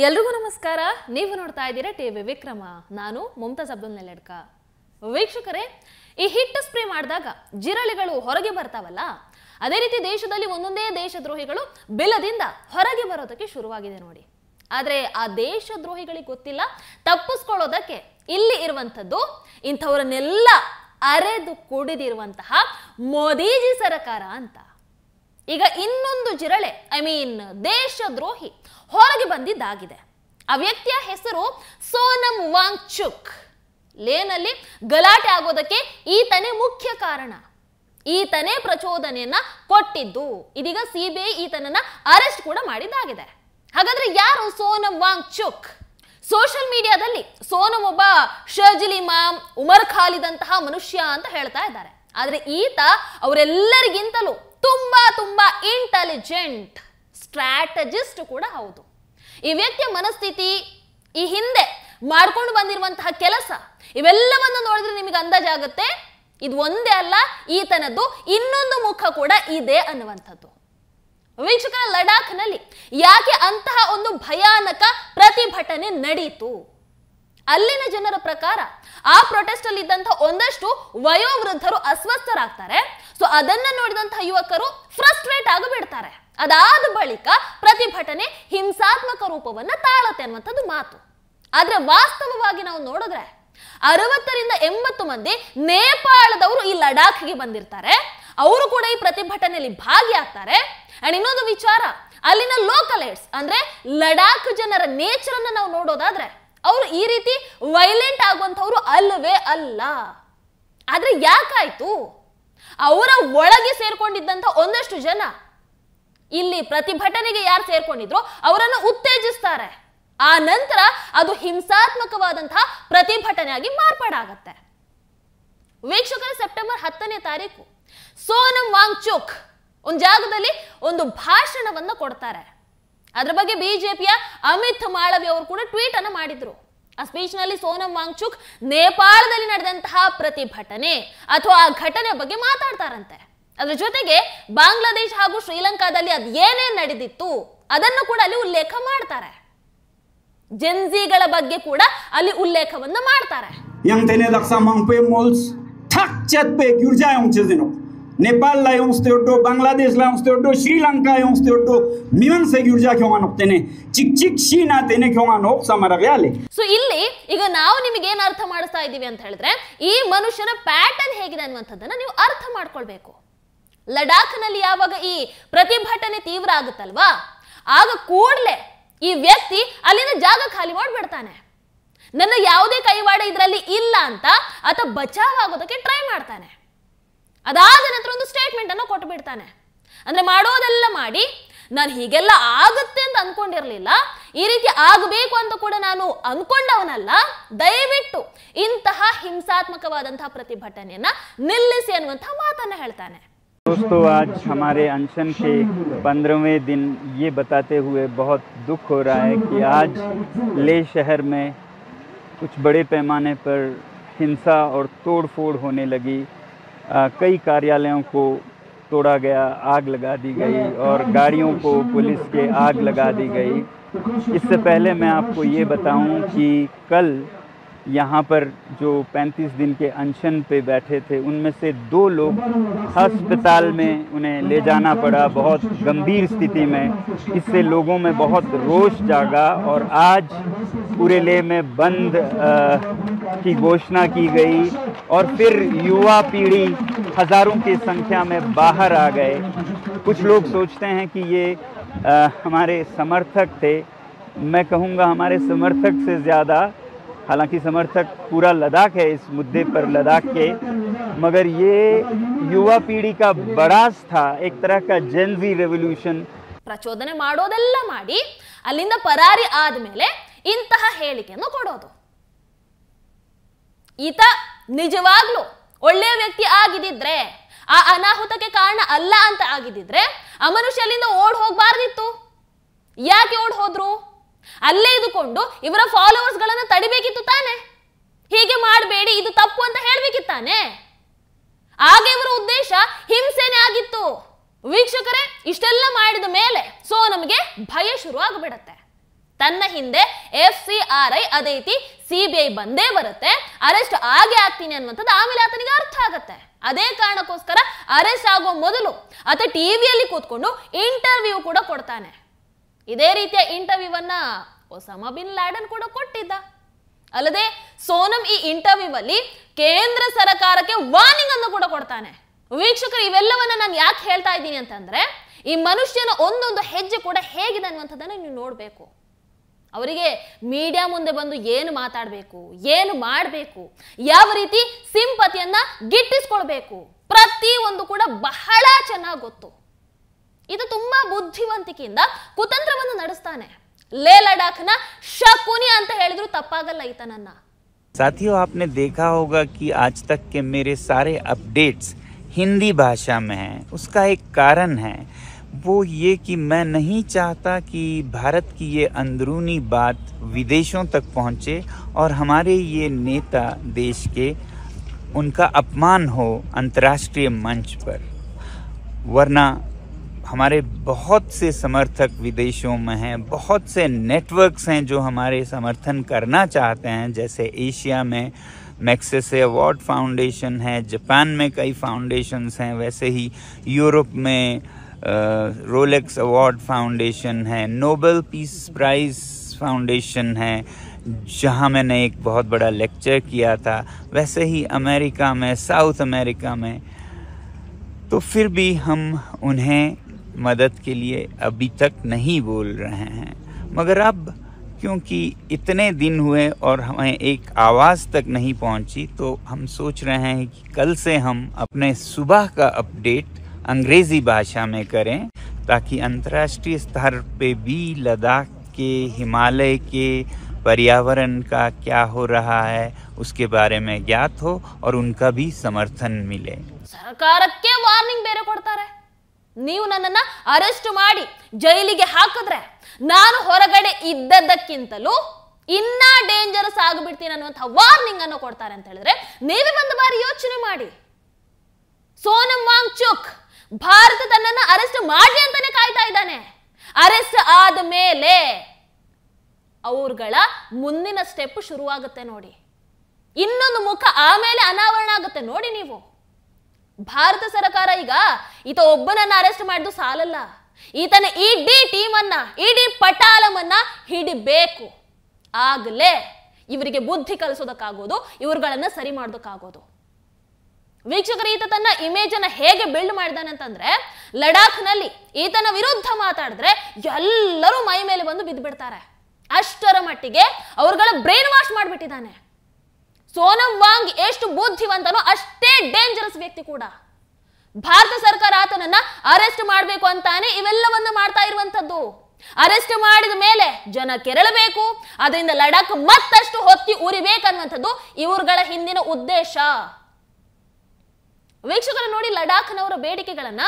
ಎಲ್ರಿಗೂ ನಮಸ್ಕಾರ. ನೀವು ನೋಡ್ತಾ ಇದ್ದೀರಾ ಟಿವಿ ವಿಕ್ರಮ. ನಾನು ಮುಮ್ತಾಜ್ ಅಬ್ದುಲ್ ನೆಲೆಡ್ಕ. ವೀಕ್ಷಕರೇ, ಈ ಹಿಟ್ ಸ್ಪ್ರೇ ಮಾಡಿದಾಗ ಜಿರಳೆಗಳು ಹೊರಗೆ ಬರ್ತಾವಲ್ಲ, ಅದೇ ರೀತಿ ದೇಶದಲ್ಲಿ ಒಂದೊಂದೇ ದೇಶದ್ರೋಹಿಗಳು ಬಿಲದಿಂದ ಹೊರಗೆ ಬರೋದಕ್ಕೆ ಶುರುವಾಗಿದೆ ನೋಡಿ. ಆದ್ರೆ ಆ ದೇಶದ್ರೋಹಿಗಳಿಗೆ ಗೊತ್ತಿಲ್ಲ ತಪ್ಪಿಸ್ಕೊಳ್ಳೋದಕ್ಕೆ ಇಲ್ಲಿ ಇರುವಂತದ್ದು ಇಂಥವರನ್ನೆಲ್ಲ ಅರೆದು ಕುಡಿದಿರುವಂತಹ ಮೋದಿಜಿ ಸರ್ಕಾರ ಅಂತ. ಈಗ ಇನ್ನೊಂದು ಜಿರಳೆ ದೇಶದ್ರೋಹಿ ಹೊರಗೆ ಬಂದಿದ್ದಾಗಿದೆ. ಆ ವ್ಯಕ್ತಿಯ ಹೆಸರು ಸೋನಂ ವಾಂಗ್ಚುಕ್. ಲೇನಲ್ಲಿ ಗಲಾಟೆ ಆಗೋದಕ್ಕೆ ಈತನೇ ಮುಖ್ಯ ಕಾರಣ. ಈತನೇ ಪ್ರಚೋದನೆಯನ್ನ ಕೊಟ್ಟಿದ್ದು. ಇದೀಗ ಸಿಬಿಐ ಈತನನ್ನ ಅರೆಸ್ಟ್ ಕೂಡ ಮಾಡಿದ್ದಾಗಿದೆ. ಹಾಗಾದ್ರೆ ಯಾರು ಸೋನಂ ವಾಂಗ್ಚುಕ್? ಸೋಷಿಯಲ್ ಮೀಡಿಯಾದಲ್ಲಿ ಸೋನಂ ಒಬ್ಬ ಶರ್ಜಿಲ್ ಇಮಾಮ್, ಉಮರ್ ಖಾಲಿದ್ ಅಂತಹ ಮನುಷ್ಯ ಅಂತ ಹೇಳ್ತಾ ಇದ್ದಾರೆ. ಆದ್ರೆ ಈತ ಅವರೆಲ್ಲರಿಗಿಂತಲೂ ತುಂಬಾ ತುಂಬಾ ಇಂಟೆಲಿಜೆಂಟ್ ಸ್ಟ್ರಾಟಜಿಸ್ಟ್ ಕೂಡ ಹೌದು. ಈ ವ್ಯಕ್ತಿಯ ಮನಸ್ಥಿತಿ, ಈ ಹಿಂದೆ ಮಾಡ್ಕೊಂಡು ಬಂದಿರುವಂತಹ ಕೆಲಸ, ಇವೆಲ್ಲವನ್ನು ನೋಡಿದ್ರೆ ನಿಮಗೆ ಅಂದಾಜಾಗುತ್ತೆ ಇದು ಒಂದೇ ಅಲ್ಲ, ಈತನದ್ದು ಇನ್ನೊಂದು ಮುಖ ಕೂಡ ಇದೆ ಅನ್ನುವಂಥದ್ದು. ವೀಕ್ಷಕರ, ಲಡಾಖ್ನಲ್ಲಿ ಯಾಕೆ ಅಂತಹ ಒಂದು ಭಯಾನಕ ಪ್ರತಿಭಟನೆ ನಡೆಯಿತು? ಅಲ್ಲಿನ ಜನರ ಪ್ರಕಾರ ಆ ಪ್ರೊಟೆಸ್ಟ್ ಅಲ್ಲಿ ಇದ್ದಂತಹ ಒಂದಷ್ಟು ವಯೋವೃದ್ಧರು ಅಸ್ವಸ್ಥರಾಗ್ತಾರೆ. ಸೊ ಅದನ್ನ ನೋಡಿದಂತಹ ಯುವಕರು ಫ್ರಸ್ಟ್ರೇಟ್ ಆಗಿ ಬಿಡ್ತಾರೆ. ಅದಾದ ಬಳಿಕ ಪ್ರತಿಭಟನೆ ಹಿಂಸಾತ್ಮಕ ರೂಪವನ್ನ ತಾಳುತ್ತೆ ಅನ್ನುವಂಥದ್ದು ಮಾತು. ಆದ್ರೆ ವಾಸ್ತವವಾಗಿ ನಾವು ನೋಡಿದ್ರೆ 60ರಿಂದ 80 ಮಂದಿ ನೇಪಾಳದವರು ಈ ಲಡಾಖ್ಗೆ ಬಂದಿರ್ತಾರೆ. ಅವರು ಕೂಡ ಈ ಪ್ರತಿಭಟನೆಯಲ್ಲಿ ಭಾಗಿಯಾಗ್ತಾರೆ. ಅಂಡ್ ಇನ್ನೊಂದು ವಿಚಾರ, ಅಲ್ಲಿನ ಲೋಕಲೈಟ್ಸ್ ಅಂದ್ರೆ ಲಡಾಖ್ ಜನರ ನೇಚರ್ ಅನ್ನ ನಾವು ನೋಡೋದಾದ್ರೆ ಅವರು ಈ ರೀತಿ ವೈಲೆಂಟ್ ಆಗುವಂತವ್ರು ಅಲ್ಲವೇ ಅಲ್ಲ. ಆದ್ರೆ ಯಾಕಾಯ್ತು? ಅವರ ಒಳಗೆ ಸೇರ್ಕೊಂಡಿದ್ದಂತ ಒಂದಷ್ಟು ಜನ ಇಲ್ಲಿ ಪ್ರತಿಭಟನೆಗೆ ಯಾರು ಸೇರ್ಕೊಂಡಿದ್ರು ಅವರನ್ನು ಉತ್ತೇಜಿಸ್ತಾರೆ. ಆ ನಂತರ ಅದು ಹಿಂಸಾತ್ಮಕವಾದಂತಹ ಪ್ರತಿಭಟನೆಯಾಗಿ ಮಾರ್ಪಾಡಾಗತ್ತೆ. ವೀಕ್ಷಕರ, ಸೆಪ್ಟೆಂಬರ್ 10ನೇ ತಾರೀಕು ಸೋನಂ ವಾಂಗ್ಚುಕ್ ಒಂದು ಜಾಗದಲ್ಲಿ ಒಂದು ಭಾಷಣವನ್ನ ಕೊಡ್ತಾರೆ. ಅದರ ಬಗ್ಗೆ ಬಿಜೆಪಿಯ ಅಮಿತ್ ಮಾಳವಿ ಅವರು ಕೂಡ ಟ್ವೀಟ್ ಅನ್ನು ಮಾಡಿದ್ರು. ಆ ಸ್ಪೀಚ್ ನಲ್ಲಿ ಸೋನಂ ವಾಂಗ್ಚುಕ್ ನೇಪಾಳದಲ್ಲಿ ನಡೆದಂತಹ ಪ್ರತಿಭಟನೆ ಅಥವಾ ಆ ಘಟನೆ ಬಗ್ಗೆ ಮಾತಾಡ್ತಾರಂತೆ. ಅದ್ರ ಜೊತೆಗೆ ಬಾಂಗ್ಲಾದೇಶ ಹಾಗೂ ಶ್ರೀಲಂಕಾದಲ್ಲಿ ಅದು ಏನೇನ್ ನಡೆದಿತ್ತು ಅದನ್ನು ಕೂಡ ಅಲ್ಲಿ ಉಲ್ಲೇಖ ಮಾಡ್ತಾರೆ. ಜೆನ್ಜಿಗಳ ಬಗ್ಗೆ ಕೂಡ ಅಲ್ಲಿ ಉಲ್ಲೇಖವನ್ನ ಮಾಡ್ತಾರೆ. नेपाल ला यौंस्ते ओडो बांग्लादेश ला यौंस्ते ओडो श्रीलंका यौंस्ते ओडो मिमन से गिरजा क्यों नोक्तेने चिक चिक शीना तेने क्यों नोक ಸಮರವ್ಯಾಲೆ. ಸೊ ಇಲ್ಲಿ ಈಗ ನಾವು ನಿಮಗೆ ಏನು ಅರ್ಥ ಮಾಡಿಸ್ತಾ ಇದ್ದೀವಿ ಅಂತ ಹೇಳಿದ್ರೆ, ಈ ಮನುಷ್ಯನ ಪ್ಯಾಟರ್ನ್ ಹೇಗಿದೆ ಅನ್ನುವಂಥದ್ದನ್ನ ನೀವು ಅರ್ಥ ಮಾಡ್ಕೊಳ್ಬೇಕು. ಲಡಾಖ್ ನಲ್ಲಿ ಯಾವಾಗ ಈ ಪ್ರತಿಭಟನೆ ತೀವ್ರ ಆಗುತ್ತಲ್ವಾ, ಆಗ ಕೂಡಲೇ ಈ ವ್ಯಕ್ತಿ ಅಲ್ಲಿನ ಜಾಗ ಖಾಲಿ ಮಾಡಿಬಿಡ್ತಾನೆ. ನನ್ನ ಯಾವುದೇ ಕೈವಾಡ ಇದರಲ್ಲಿ ಇಲ್ಲ ಅಂತ ಆತ ಬಚಾವ್ ಆಗೋದಕ್ಕೆ ಟ್ರೈ ಮಾಡ್ತಾನೆ. ಅದಾದ ನಂತರ ಒಂದು ಸ್ಟೇಟ್ಮೆಂಟ್ ಅನ್ನು ಕೊಟ್ಟು ಬಿಡ್ತಾನೆ. ಅಂದ್ರೆ ಮಾಡೋದೆಲ್ಲ ಮಾಡಿ ನಾನು ಹೀಗೆಲ್ಲ ಆಗುತ್ತೆ ಅಂತ ಅನ್ಕೊಂಡಿರ್ಲಿಲ್ಲ, ಈ ರೀತಿ ಆಗಬೇಕು ಅಂತ ಕೂಡ ನಾನು ಅನ್ಕೊಂಡವನಲ್ಲ, ದಯವಿಟ್ಟು ಇಂತಹ ಹಿಂಸಾತ್ಮಕವಾದಂತಹ ಪ್ರತಿಭಟನೆಯನ್ನ ನಿಲ್ಲಿಸಿ ಅನ್ನುವಂತಹ ಮಾತನ್ನ ಹೇಳ್ತಾನೆ. दोस्तों, आज हमारे अनशन के 15वें दिन ये बताते हुए बहुत दुख हो रहा है कि आज लेह शहर में कुछ बड़े पैमाने पर हिंसा और तोड़फोड़ होने लगी। कई कार्यालयों को तोड़ा गया, आग लगा दी गई और गाड़ियों को पुलिस के आग लगा दी गई। इससे पहले मैं आपको ये बताऊं कि कल यहाँ पर जो 35 दिन के अनशन पे बैठे थे उनमें से 2 लोग अस्पताल में उन्हें ले जाना पड़ा बहुत गंभीर स्थिति में। इससे लोगों में बहुत रोष जागा और आज पूरे लेह में बंद की घोषणा की गई और फिर युवा पीढ़ी हज़ारों की संख्या में बाहर आ गए। कुछ लोग सोचते हैं कि ये हमारे समर्थक थे। मैं कहूँगा हमारे समर्थक से ज़्यादा, हालांकि समर्थक पूरा लद्दाख है इस मुद्दे पर लद्दाख के, मगर ये युवा पीढ़ी का बरास था, एक तरह का जेनजी रेवोल्यूशन। ಪ್ರಚೋದನೆ ಮಾಡೋದೆಲ್ಲ ಮಾಡಿ ಅಲ್ಲಿಂದ ಪರಾರಿ ಆದ್ಮೇಲೆ ಇಂತಹ ಹೇಳಿಕೆಯನ್ನು ಕೊಡೋದು. ಈತ ನಿಜವಾಗ್ಲೂ ಒಳ್ಳೆಯ ವ್ಯಕ್ತಿ ಆಗಿದ್ದಿದ್ರೆ, ಆ ಅನಾಹುತಕ್ಕೆ ಕಾರಣ ಅಲ್ಲ ಅಂತ ಆಗಿದ್ದಿದ್ರೆ ಆ ಮನುಷ್ಯ ಅಲ್ಲಿಂದ ಓಡ್ ಹೋಗ್ಬಾರ್ದಿತ್ತು. ಯಾಕೆ ಓಡ್ ಹೋದ್ರು? ಅಲ್ಲೇ ಇದ್ದುಕೊಂಡು ಇವರ ಫಾಲೋವರ್ಸ್ ಗಳನ್ನ ತಡಿಬೇಕಿತ್ತು ತಾನೆ. ಹೀಗೆ ಮಾಡಬೇಡಿ, ಇದು ತಪ್ಪು ಅಂತ ಹೇಳ್ಬೇಕಿತ್ತಾನೆ. ಆಗ ಇವರ ಉದ್ದೇಶ ಹಿಂಸೆನೇ ಆಗಿತ್ತು. ವೀಕ್ಷಕರೇ, ಇಷ್ಟೆಲ್ಲ ಮಾಡಿದ ಮೇಲೆ ನಮಗೆ ಭಯ ಶುರು ಆಗಿಬಿಡುತ್ತೆ. ತನ್ನ ಹಿಂದೆ FCRI ಅದೇ ರೀತಿ CBI ಬಂದೇ ಬರುತ್ತೆ, ಅರೆಸ್ಟ್ ಆಗೇ ಆಗ್ತೀನಿ ಅನ್ನುವಂಥದ್ದು ಆಮೇಲೆ ಆತನಿಗೆ ಅರ್ಥ ಆಗತ್ತೆ. ಅದೇ ಕಾರಣಕ್ಕೋಸ್ಕರ ಅರೆಸ್ಟ್ ಆಗೋ ಮೊದಲು ಆತ ಟಿವಿಯಲ್ಲಿ ಕೂತ್ಕೊಂಡು ಇಂಟರ್ವ್ಯೂ ಕೂಡ ಕೊಡ್ತಾನೆ. ಇದೇ ರೀತಿಯ ಇಂಟರ್ವ್ಯೂವನ್ನ ಒಸಾಮಾ ಬಿನ್ ಲ್ಯಾಡನ್ ಕೂಡ ಕೊಟ್ಟಿದ್ದ. ಅಲ್ಲದೆ ಸೋನಂ ಈ ಇಂಟರ್ವ್ಯೂ ಅಲ್ಲಿ ಕೇಂದ್ರ ಸರ್ಕಾರಕ್ಕೆ ವಾರ್ನಿಂಗ್ ಅನ್ನು ಕೂಡ ಕೊಡ್ತಾನೆ. ವೀಕ್ಷಕರು, ಇವೆಲ್ಲವನ್ನ ನಾನು ಯಾಕೆ ಹೇಳ್ತಾ ಇದ್ದೀನಿ ಅಂತಂದ್ರೆ, ಈ ಮನುಷ್ಯನ ಒಂದೊಂದು ಹೆಜ್ಜೆ ಕೂಡ ಹೇಗಿದೆ ಅನ್ನುವಂಥದ್ದನ್ನ ನೀವು ನೋಡ್ಬೇಕು. ಅವರಿಗೆ ಮೀಡಿಯಾ ಮುಂದೆ ಬಂದು ಏನು ಮಾತಾಡಬೇಕು, ಏನು ಮಾಡಬೇಕು, ಯಾವ ರೀತಿ ಸಿಂಪತಿಯನ್ನ ಗಿಟ್ಟಿಸ್ಕೊಳ್ಬೇಕು, ಪ್ರತಿ ಒಂದು ಕೂಡ ಬಹಳ ಚೆನ್ನಾಗಿ ಗೊತ್ತು. ಇದು ತುಂಬಾ ಬುದ್ಧಿವಂತಿಕೆಯಿಂದ ಕುತಂತ್ರವನ್ನು ನಡೆಸ್ತಾನೆ. ಲೇ ಲಡಾಖ್ನ ಶಕುನಿ ಅಂತ ಹೇಳಿದ್ರು ತಪ್ಪಾಗಲ್ಲ ಈತನನ್ನ. साथियों, आपने देखा होगा कि आज तक के मेरे सारे अपडेट्स हिंदी भाषा में हैं. उसका एक कारण है, वो ये कि मैं नहीं चाहता कि भारत की ये अंदरूनी बात विदेशों तक पहुँचे और हमारे ये नेता देश के उनका अपमान हो अंतर्राष्ट्रीय मंच पर. वरना हमारे बहुत से समर्थक विदेशों में हैं, बहुत से नेटवर्क्स हैं जो हमारे समर्थन करना चाहते हैं. जैसे एशिया में मैक्सेसे अवार्ड फाउंडेशन है, जापान में कई फाउंडेशंस हैं, वैसे ही यूरोप में रोलेक्स अवार्ड फाउंडेशन है, नोबेल पीस प्राइज़ फाउंडेशन है जहां मैंने एक बहुत बड़ा लेक्चर किया था, वैसे ही अमेरिका में, साउथ अमेरिका में. तो फिर भी हम उन्हें मदद के लिए अभी तक नहीं बोल रहे हैं. मगर अब क्योंकि इतने दिन हुए और हमें एक आवाज़ तक नहीं पहुंची, तो हम सोच रहे हैं कि कल से हम अपने सुबह का अपडेट अंग्रेज़ी भाषा में करें, ताकि अंतर्राष्ट्रीय स्तर पे भी लद्दाख के, हिमालय के पर्यावरण का क्या हो रहा है उसके बारे में ज्ञात हो और उनका भी समर्थन मिले. ಸರ್ಕಾರಕ್ಕೆ ವಾರ್ನಿಂಗ್ ಬೇರೆ ಕೊಡ್ತಾರೆ. ನೀವು ನನ್ನನ್ನ ಅರೆಸ್ಟ್ ಮಾಡಿ ಜೈಲಿಗೆ ಹಾಕಿದ್ರೆ ನಾನು ಹೊರಗಡೆ ಇದ್ದದ್ದಕ್ಕಿಂತಲೂ ಇನ್ನ ಡೇಂಜರಸ್ ಆಗಿಬಿಡ್ತೀನಿ ಅನ್ನುವಂತಹ ವಾರ್ನಿಂಗ್ ಅನ್ನು ಕೊಡ್ತಾರೆ ಅಂತ ಹೇಳಿದ್ರೆ ನೀವೇ ಒಂದು ಬಾರಿ ಯೋಚನೆ ಮಾಡಿ. ಸೋನಂ ವಾಂಗ್ಚುಕ್ ಭಾರತ ತನ್ನನ್ನ ಅರೆಸ್ಟ್ ಮಾಡಿ ಅಂತಾನೆ ಕಾಯ್ತಾ ಇದ್ದಾನೆ. ಅರೆಸ್ಟ್ ಆದ ಮೇಲೆ ಅವ್ರಗಳ ಮುಂದಿನ ಸ್ಟೆಪ್ ಶುರುವಾಗುತ್ತೆ ನೋಡಿ. ಇನ್ನೊಂದು ಮುಖ ಆಮೇಲೆ ಅನಾವರಣ ಆಗುತ್ತೆ ನೋಡಿ. ನೀವು ಭಾರತ ಸರ್ಕಾರ ಈಗ ಈತ ಒಬ್ಬನನ್ನ ಅರೆಸ್ಟ್ ಮಾಡಿದ್ದು ಸಾಲಲ್ಲ, ಈತನ ಇಡೀ ಟೀಮನ್ನ, ಇಡೀ ಪಟಾಲಮನ್ನ ಹಿಡಿಬೇಕು. ಆಗಲೇ ಇವರಿಗೆ ಬುದ್ಧಿ ಕಲಿಸೋದಕ್ಕಾಗೋದು, ಇವರುಗಳನ್ನ ಸರಿ ಮಾಡೋದಕ್ಕಾಗೋದು. ವೀಕ್ಷಕರು, ಈತ ತನ್ನ ಇಮೇಜ್ ಅನ್ನ ಹೇಗೆ ಬಿಲ್ಡ್ ಮಾಡಿದಾನೆ ಅಂತಂದ್ರೆ, ಲಡಾಖ್ ನಲ್ಲಿ ಈತನ ವಿರುದ್ಧ ಮಾತಾಡಿದ್ರೆ ಎಲ್ಲರೂ ಮೈ ಮೇಲೆ ಬಂದು ಬಿದ್ದು ಬಿಡ್ತಾರೆ. ಅಷ್ಟರ ಮಟ್ಟಿಗೆ ಅವರುಗಳ ಬ್ರೈನ್ ವಾಶ್ ಮಾಡಿಬಿಟ್ಟಿದ್ದಾನೆ. ಸೋನಂ ವಾಂಗ್ ಎಷ್ಟು ಬುದ್ಧಿವಂತನೋ ಅಷ್ಟೇ ಡೇಂಜರಸ್ ವ್ಯಕ್ತಿ ಕೂಡ. ಭಾರತ ಸರ್ಕಾರ ಆತನನ್ನ ಅರೆಸ್ಟ್ ಮಾಡಬೇಕು ಅಂತಾನೆ ಇವೆಲ್ಲವನ್ನ ಮಾಡ್ತಾ ಇರುವಂತದ್ದು. ಅರೆಸ್ಟ್ ಮಾಡಿದ ಮೇಲೆ ಜನ ಕೆರಳಬೇಕು, ಅದರಿಂದ ಲಡಾಖ್ ಮತ್ತಷ್ಟು ಹೊತ್ತಿ ಉರಿಬೇಕನ್ನುವಂಥದ್ದು ಇವರುಗಳ ಹಿಂದಿನ ಉದ್ದೇಶ. ವೀಕ್ಷಕರು ನೋಡಿ, ಲಡಾಖ್ನವರ ಬೇಡಿಕೆಗಳನ್ನ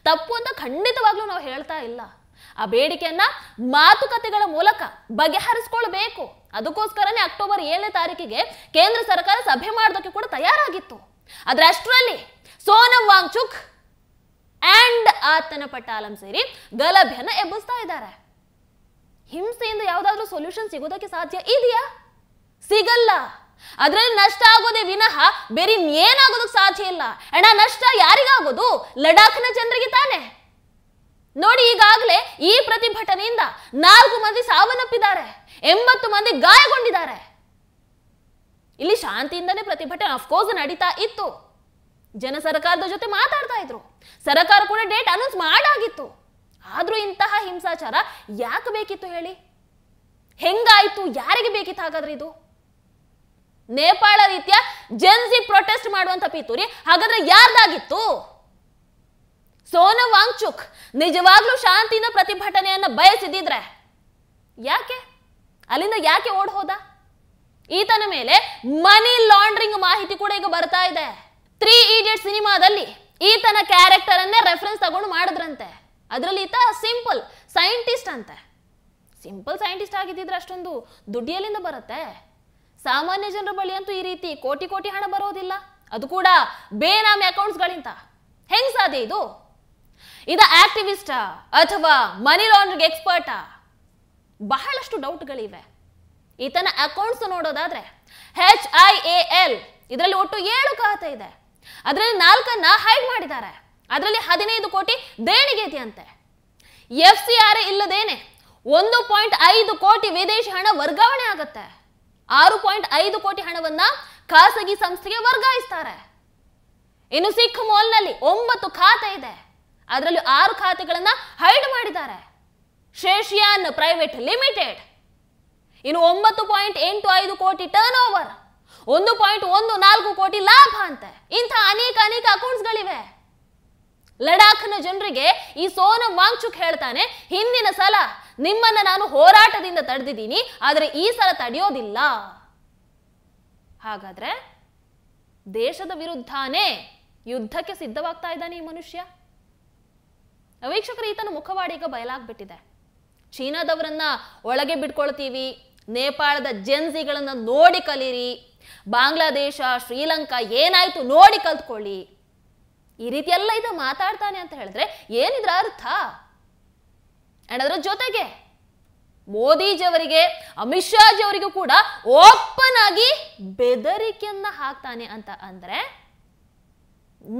ತಪ್ಪು ಅಂತ ಖಂಡಿತವಾಗ್ಲೂ ನಾವು ಹೇಳ್ತಾ ಇಲ್ಲ. ಆ ಬೇಡಿಕೆಯನ್ನ ಮಾತುಕತೆಗಳ ಮೂಲಕ ಬಗೆಹರಿಸಿಕೊಳ್ಬೇಕು. ಅದಕ್ಕೋಸ್ಕರನೇ ಅಕ್ಟೋಬರ್ 7ನೇ ತಾರೀಕಿಗೆ ಕೇಂದ್ರ ಸರ್ಕಾರ ಸಭೆ ಮಾಡೋದಕ್ಕೆ ಕೂಡ ತಯಾರಾಗಿತ್ತು. ಆದ್ರೆ ಅಷ್ಟರಲ್ಲಿ ಸೋನಂ ವಾಂಗ್ಚುಕ್ ಅಂಡ್ ಆತನ ಪಟಾಲಂ ಸೇರಿ ಗಲಭೆಯನ್ನ ಎಬ್ಬಿಸ್ತಾ ಇದ್ದಾರೆ. ಹಿಂಸೆಯಿಂದ ಯಾವ್ದಾದ್ರೂ ಸೊಲ್ಯೂಷನ್ ಸಿಗೋದಕ್ಕೆ ಸಾಧ್ಯ ಇದೆಯಾ? ಸಿಗಲ್ಲ. ಅದರಲ್ಲಿ ನಷ್ಟ ಆಗೋದೇ ವಿನಃ ಬೇರೆ ಏನಾಗೋದಕ್ಕೆ ಸಾಧ್ಯ ಇಲ್ಲ. ಅಣ್ಣ, ನಷ್ಟ ಯಾರಿಗಾಗೋದು? ಲಡಾಖ್ನ ಜನರಿಗೆ ತಾನೆ. ನೋಡಿ, ಈಗಾಗಲೇ ಈ ಪ್ರತಿಭಟನೆಯಿಂದ 4 ಮಂದಿ ಸಾವನ್ನಪ್ಪಿದ್ದಾರೆ, 80 ಮಂದಿ ಗಾಯಗೊಂಡಿದ್ದಾರೆ. ಇಲ್ಲಿ ಶಾಂತಿಯಿಂದನೇ ಪ್ರತಿಭಟನೆ ಅಫ್ಕೋರ್ಸ್ ನಡೀತಾ ಇತ್ತು. ಜನ ಸರ್ಕಾರದ ಜೊತೆ ಮಾತಾಡ್ತಾ ಇದ್ರು, ಸರ್ಕಾರ ಕೂಡ ಡೇಟ್ ಅನೌನ್ಸ್ ಮಾಡಾಗಿತ್ತು. ಆದ್ರೂ ಇಂತಹ ಹಿಂಸಾಚಾರ ಯಾಕೆ ಬೇಕಿತ್ತು ಹೇಳಿ? ಹೆಂಗಾಯ್ತು? ಯಾರಿಗೆ ಬೇಕಿತ್ತು ಹಾಗಾದ್ರೆ ಇದು? ನೇಪಾಳ ರೀತಿಯ ಜೆನ್ಸಿ ಪ್ರೊಟೆಸ್ಟ್ ಮಾಡುವಂತ ಪಿತೂರಿ ಹಾಗಾದ್ರೆ ಯಾರ್ದಾಗಿತ್ತು? ಸೋನಂ ವಾಂಗ್ಚುಕ್ ನಿಜವಾಗ್ಲೂ ಶಾಂತಿಯಿಂದ ಪ್ರತಿಭಟನೆಯನ್ನ ಬಯಸಿದ್ರೆ ಯಾಕೆ ಅಲ್ಲಿಂದ ಯಾಕೆ ಓಡ್ ಹೋದ? ಈತನ ಮೇಲೆ ಮನಿ ಲಾಂಡ್ರಿಂಗ್ ಮಾಹಿತಿ ಕೂಡ ಈಗ ಬರ್ತಾ ಇದೆ. 3 Idiots ಸಿನಿಮಾದಲ್ಲಿ ಈತನ ಕ್ಯಾರೆಕ್ಟರ್ ಅನ್ನೇ ರೆಫರೆನ್ಸ್ ತಗೊಂಡು ಮಾಡಿದ್ರಂತೆ. ಅದರಲ್ಲಿ ಈತ ಸಿಂಪಲ್ ಸೈಂಟಿಸ್ಟ್ ಅಂತೆ. ಸಿಂಪಲ್ ಸೈಂಟಿಸ್ಟ್ ಆಗಿದ್ದಿದ್ರೆ ಅಷ್ಟೊಂದು ದುಡ್ಡು ಎಲ್ಲಿಂದ ಬರುತ್ತೆ? ಸಾಮಾನ್ಯ ಜನರ ಬಳಿ ಅಂತೂ ಈ ರೀತಿ ಕೋಟಿ ಕೋಟಿ ಹಣ ಬರೋದಿಲ್ಲ, ಅದು ಕೂಡ ಬೇನಾಮಿ ಅಕೌಂಟ್ಸ್ಗಳಿಂದ. ಹೆಂಗ್ ಸಾಧ್ಯ ಇದು? ಇದ ಆಕ್ಟಿವಿಸ್ಟಾ ಅಥವಾ ಮನಿ ಲಾಂಡ್ರಿಂಗ್ ಎಕ್ಸ್ಪರ್ಟಾ? ಬಹಳಷ್ಟು ಡೌಟ್ಗಳಿವೆ. ಈತನ ಅಕೌಂಟ್ಸ್ ನೋಡೋದಾದ್ರೆ HIAL ಇದರಲ್ಲಿ ಒಟ್ಟು 7 ಖಾತೆ ಇದೆ. ಅದರಲ್ಲಿ 4 ಹೈಡ್ ಮಾಡಿದ್ದಾರೆ. ಅದರಲ್ಲಿ 15 ಕೋಟಿ ದೇಣಿಗೆ ಇದೆಯಂತೆ. FCRA ಇಲ್ಲದೇನೆ 1.5 ಕೋಟಿ ವಿದೇಶಿ ಹಣ ವರ್ಗಾವಣೆ ಆಗುತ್ತೆ. 6.5 ಕೋಟಿ ಹಣವನ್ನ ಖಾಸಗಿ ಸಂಸ್ಥೆಗೆ ವರ್ಗಾಯಿಸ್ತಾರೆ. ಇನ್ನು ಸಿಖ್ ಮಾಲ್ನಲ್ಲಿ 9 ಖಾತೆ ಇದೆ. ಅದರಲ್ಲಿ 6 ಖಾತೆಗಳನ್ನ ಹೈಡ್ ಮಾಡಿದ್ದಾರೆ. ಶೇಷಿಯಾನ್ ಪ್ರೈವೇಟ್ ಲಿಮಿಟೆಡ್ ಇನ್ನು 9.85 ಕೋಟಿ ಟರ್ನ್ ಓವರ್, 1.14 ಕೋಟಿ ಲಾಭ ಅಂತೆ. ಇಂಥ ಅನೇಕ ಅಕೌಂಟ್ಸ್ಗಳಿವೆ. ಲಡಾಖ್ನ ಜನರಿಗೆ ಈ ಸೋನಂ ವಾಂಗ್ಚುಕ್ ಹೇಳ್ತಾನೆ, ಹಿಂದಿನ ಸಲ ನಿಮ್ಮನ್ನ ನಾನು ಹೋರಾಟದಿಂದ ತಡೆದಿದ್ದೀನಿ, ಆದರೆ ಈ ಸಲ ತಡೆಯೋದಿಲ್ಲ. ಹಾಗಾದ್ರೆ ದೇಶದ ವಿರುದ್ಧನೇ ಯುದ್ಧಕ್ಕೆ ಸಿದ್ಧವಾಗ್ತಾ ಇದ್ದಾನೆ ಈ ಮನುಷ್ಯ. ವೀಕ್ಷಕರು, ಈತನ ಮುಖವಾಡಿ ಈಗ ಬಯಲಾಗ್ಬಿಟ್ಟಿದೆ. ಚೀನಾದವರನ್ನ ಒಳಗೆ ಬಿಟ್ಕೊಳ್ತೀವಿ, ನೇಪಾಳದ ಜೆನ್ಸಿಗಳನ್ನ ನೋಡಿ ಕಲೀರಿ, ಬಾಂಗ್ಲಾದೇಶ ಶ್ರೀಲಂಕಾ ಏನಾಯ್ತು ನೋಡಿ ಕಲ್ತ್ಕೊಳ್ಳಿ, ಈ ರೀತಿ ಎಲ್ಲ ಇದು ಮಾತಾಡ್ತಾನೆ ಅಂತ ಹೇಳಿದ್ರೆ ಏನಿದ್ರ ಅರ್ಥ? ಅಂಡ್ ಅದರ ಜೊತೆಗೆ ಮೋದಿಜಿಯವರಿಗೆ, ಅಮಿತ್ ಶಾಜಿ ಅವರಿಗೂ ಕೂಡ ಓಪನ್ ಆಗಿ ಬೆದರಿಕೆಯನ್ನ ಹಾಕ್ತಾನೆ ಅಂತ ಅಂದ್ರೆ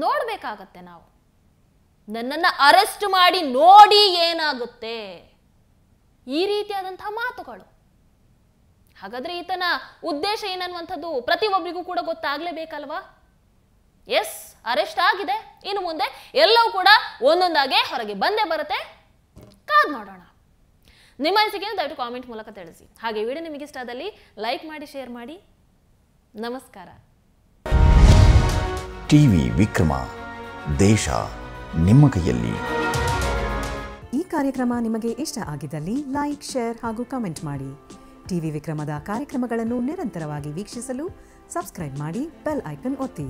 ನೋಡ್ಬೇಕಾಗತ್ತೆ ನಾವು. ನನ್ನನ್ನ ಅರೆಸ್ಟ್ ಮಾಡಿ ನೋಡಿ ಏನಾಗುತ್ತೆ, ಈ ರೀತಿಯಾದಂತಹ ಮಾತುಗಳು. ಹಾಗಾದ್ರೆ ಈತನ ಉದ್ದೇಶ ಏನನ್ನುವಂಥದ್ದು ಪ್ರತಿಯೊಬ್ಬರಿಗೂ ಕೂಡ ಗೊತ್ತಾಗ್ಲೇಬೇಕಲ್ವಾ? ಎಸ್, ಅರೆಸ್ಟ್ ಆಗಿದೆ. ಇನ್ನು ಮುಂದೆ ಎಲ್ಲವೂ ಕೂಡ ಒಂದೊಂದಾಗೆ ಹೊರಗೆ ಬಂದೇ ಬರುತ್ತೆ. ಕಾದ್ ನೋಡೋಣ. ನಿಮ್ಮ ಅನಿಸಿಕೆಯನ್ನು ದಯವಿಟ್ಟು ಕಾಮೆಂಟ್ ಮೂಲಕ ತಿಳಿಸಿ. ಹಾಗೆ ವಿಡಿಯೋ ನಿಮಗೆ ಇಷ್ಟ ಆದಲ್ಲಿ ಲೈಕ್ ಮಾಡಿ, ಶೇರ್ ಮಾಡಿ. ನಮಸ್ಕಾರ. ಟಿವಿ ವಿಕ್ರಮ, ದೇಶ ನಿಮ್ಮ ಕೈಯಲ್ಲಿ. ಈ ಕಾರ್ಯಕ್ರಮ ನಿಮಗೆ ಇಷ್ಟ ಆಗಿದ್ದಲ್ಲಿ ಲೈಕ್, ಶೇರ್ ಹಾಗೂ ಕಮೆಂಟ್ ಮಾಡಿ. ಟಿವಿ ವಿಕ್ರಮದ ಕಾರ್ಯಕ್ರಮಗಳನ್ನು ನಿರಂತರವಾಗಿ ವೀಕ್ಷಿಸಲು ಸಬ್ಸ್ಕ್ರೈಬ್ ಮಾಡಿ, ಬೆಲ್ ಐಕನ್ ಒತ್ತಿ.